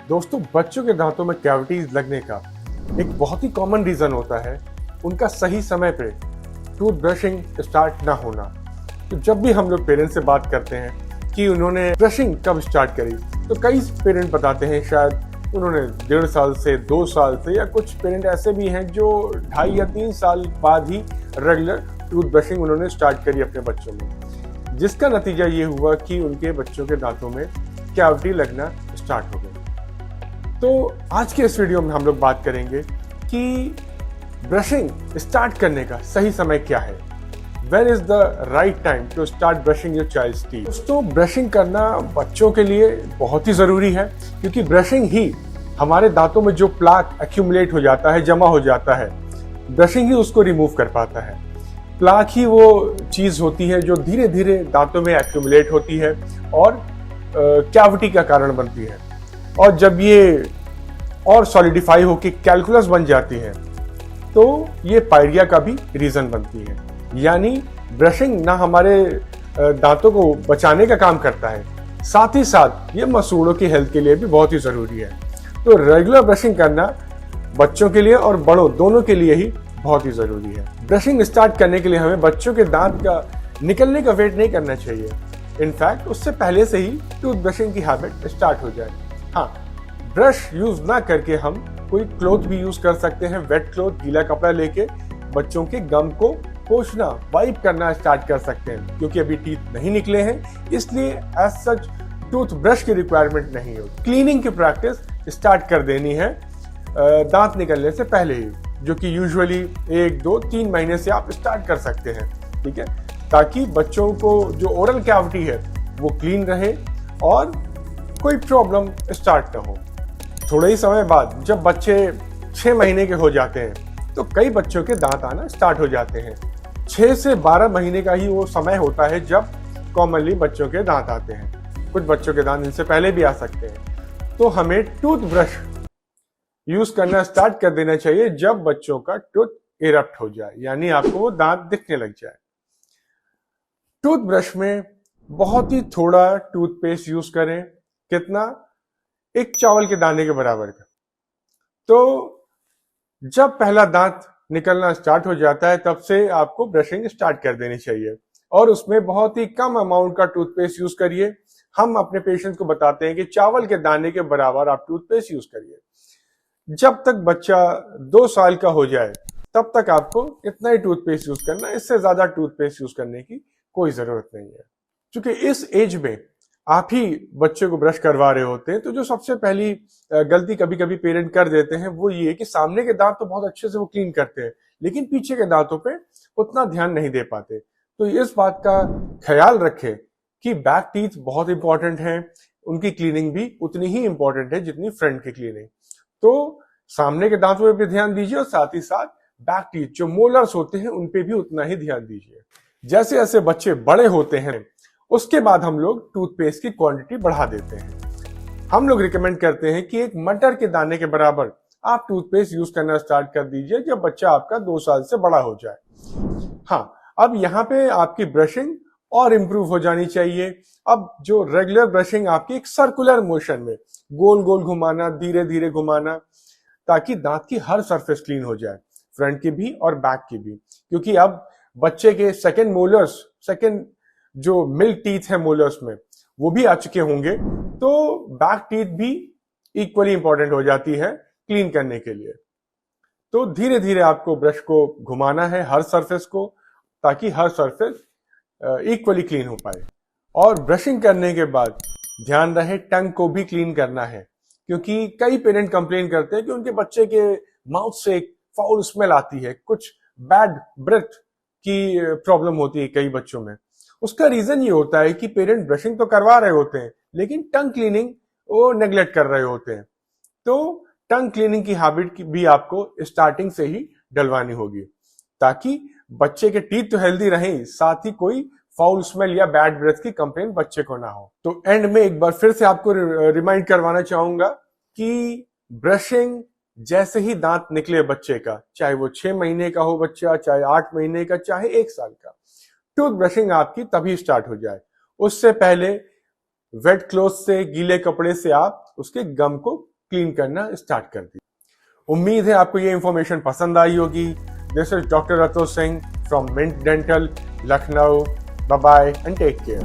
दोस्तों, बच्चों के दांतों में कैविटीज लगने का एक बहुत ही कॉमन रीजन होता है उनका सही समय पे टूथ ब्रशिंग स्टार्ट ना होना। तो जब भी हम लोग पेरेंट्स से बात करते हैं कि उन्होंने ब्रशिंग कब स्टार्ट करी, तो कई पेरेंट बताते हैं शायद उन्होंने 1.5 साल से 2 साल से, या कुछ पेरेंट ऐसे भी हैं जो 2.5 या 3 साल बाद ही रेगुलर टूथ ब्रशिंग उन्होंने स्टार्ट करी अपने बच्चों में, जिसका नतीजा ये हुआ कि उनके बच्चों के दांतों में कैविटी लगना स्टार्ट हो गई। तो आज के इस वीडियो में हम लोग बात करेंगे कि ब्रशिंग स्टार्ट करने का सही समय क्या है। When is the right time to start brushing your child's teeth? दोस्तों, ब्रशिंग करना बच्चों के लिए बहुत ही जरूरी है, क्योंकि ब्रशिंग ही हमारे दांतों में जो प्लाक एक्यूमुलेट हो जाता है, जमा हो जाता है, ब्रशिंग ही उसको रिमूव कर पाता है। प्लाक ही वो चीज होती है जो धीरे धीरे दांतों में एक्यूमुलेट होती है और कैविटी का कारण बनती है, और जब ये और सॉलिडिफाई होकर कैलकुलस बन जाती है तो ये पायरिया का भी रीजन बनती है। यानी ब्रशिंग ना हमारे दांतों को बचाने का काम करता है, साथ ही साथ ये मसूड़ों की हेल्थ के लिए भी बहुत ही जरूरी है। तो रेगुलर ब्रशिंग करना बच्चों के लिए और बड़ों दोनों के लिए ही बहुत ही जरूरी है। ब्रशिंग स्टार्ट करने के लिए हमें बच्चों के दांत का निकलने का वेट नहीं करना चाहिए। इनफैक्ट उससे पहले से ही टूथ ब्रशिंग की हैबिट स्टार्ट हो जाए। हाँ, ब्रश यूज ना करके हम कोई क्लॉथ भी यूज कर सकते हैं। वेट क्लॉथ, गीला कपड़ा लेके बच्चों के गम को पोंछना, वाइप करना स्टार्ट कर सकते हैं। क्योंकि अभी टीथ नहीं निकले हैं, इसलिए एज सच टूथ ब्रश की रिक्वायरमेंट नहीं होती। क्लीनिंग की प्रैक्टिस स्टार्ट कर देनी है दांत निकलने से पहले ही, जो कि यूजुअली 1, 2, 3 महीने से आप स्टार्ट कर सकते हैं। ठीक है, ताकि बच्चों को जो ओरल कैविटी है वो क्लीन रहे और कोई प्रॉब्लम स्टार्ट ना हो। थोड़े ही समय बाद जब बच्चे 6 महीने के हो जाते हैं तो कई बच्चों के दांत आना स्टार्ट हो जाते हैं। 6 से 12 महीने का ही वो समय होता है जब कॉमनली बच्चों के दांत आते हैं। कुछ बच्चों के दांत इनसे पहले भी आ सकते हैं। तो हमें टूथ ब्रश यूज करना स्टार्ट कर देना चाहिए जब बच्चों का टूथ इरप्ट हो जाए, यानी आपको वो दांत दिखने लग जाए। टूथ ब्रश में बहुत ही थोड़ा टूथपेस्ट यूज करें। कितना? एक चावल के दाने के बराबर का। तो जब पहला दांत निकलना स्टार्ट हो जाता है तब से आपको ब्रशिंग स्टार्ट कर देनी चाहिए, और उसमें बहुत ही कम अमाउंट का टूथपेस्ट यूज करिए। हम अपने पेशेंट्स को बताते हैं कि चावल के दाने के बराबर आप टूथपेस्ट यूज करिए। जब तक बच्चा 2 साल का हो जाए तब तक आपको इतना ही टूथपेस्ट यूज करना, इससे ज्यादा टूथपेस्ट यूज करने की कोई जरूरत नहीं है। क्योंकि इस एज में आप ही बच्चे को ब्रश करवा रहे होते हैं, तो जो सबसे पहली गलती कभी कभी पेरेंट कर देते हैं वो ये कि सामने के दांत तो बहुत अच्छे से वो क्लीन करते हैं, लेकिन पीछे के दांतों पे उतना ध्यान नहीं दे पाते। तो इस बात का ख्याल रखें कि बैक टीथ बहुत इंपॉर्टेंट है, उनकी क्लीनिंग भी उतनी ही इंपॉर्टेंट है जितनी फ्रंट की क्लीनिंग। तो सामने के दांतों पे भी ध्यान दीजिए और साथ ही साथ बैक टीथ जो मोलर्स होते हैं उन पे भी उतना ही ध्यान दीजिए। जैसे जैसे बच्चे बड़े होते हैं उसके बाद हम लोग टूथपेस्ट की क्वांटिटी बढ़ा देते हैं। हम लोग रिकमेंड करते हैं कि एक मटर के दाने के बराबर आप टूथपेस्ट यूज करना स्टार्ट कर दीजिए जब बच्चा आपका 2 साल से बड़ा हो जाए। हाँ, अब यहाँ पे आपकी ब्रशिंग और इम्प्रूव हो जानी चाहिए। अब जो रेगुलर ब्रशिंग आपकी एक सर्कुलर मोशन में गोल गोल घुमाना, धीरे धीरे घुमाना, ताकि दांत की हर सरफेस क्लीन हो जाए, फ्रंट की भी और बैक की भी। क्योंकि अब बच्चे के सेकेंड मोलर्स, सेकेंड जो मिल्क टीथ है मोलर्स में, वो भी आ चुके होंगे, तो बैक टीथ भी इक्वली इंपॉर्टेंट हो जाती है क्लीन करने के लिए। तो धीरे धीरे आपको ब्रश को घुमाना है हर सरफेस को, ताकि हर सरफेस इक्वली क्लीन हो पाए। और ब्रशिंग करने के बाद ध्यान रहे टंग को भी क्लीन करना है, क्योंकि कई पेरेंट कंप्लेन करते हैं कि उनके बच्चे के माउथ से एक फाउल स्मेल आती है, कुछ बैड ब्रेथ की प्रॉब्लम होती है कई बच्चों में। उसका रीजन ये होता है कि पेरेंट ब्रशिंग तो करवा रहे होते हैं लेकिन टंग क्लीनिंग वो नेग्लेक्ट कर रहे होते हैं। तो टंग क्लीनिंग की हैबिट भी आपको स्टार्टिंग से ही डलवानी होगी, ताकि बच्चे के टीथ तो हेल्दी रहें, साथ ही कोई फाउल स्मेल या बैड ब्रेथ की कंप्लेन बच्चे को ना हो। तो एंड में एक बार फिर से आपको रिमाइंड करवाना चाहूंगा कि ब्रशिंग जैसे ही दांत निकले बच्चे का, चाहे वो 6 महीने का हो बच्चा, चाहे 8 महीने का, चाहे 1 साल का, टूथ ब्रशिंग आपकी तभी स्टार्ट हो जाए। उससे पहले वेट क्लॉथ से, गीले कपड़े से आप उसके गम को क्लीन करना स्टार्ट कर दी। उम्मीद है आपको ये इंफॉर्मेशन पसंद आई होगी। This is doctor Atul Singh from mint dental, Lucknow. Bye bye and take care.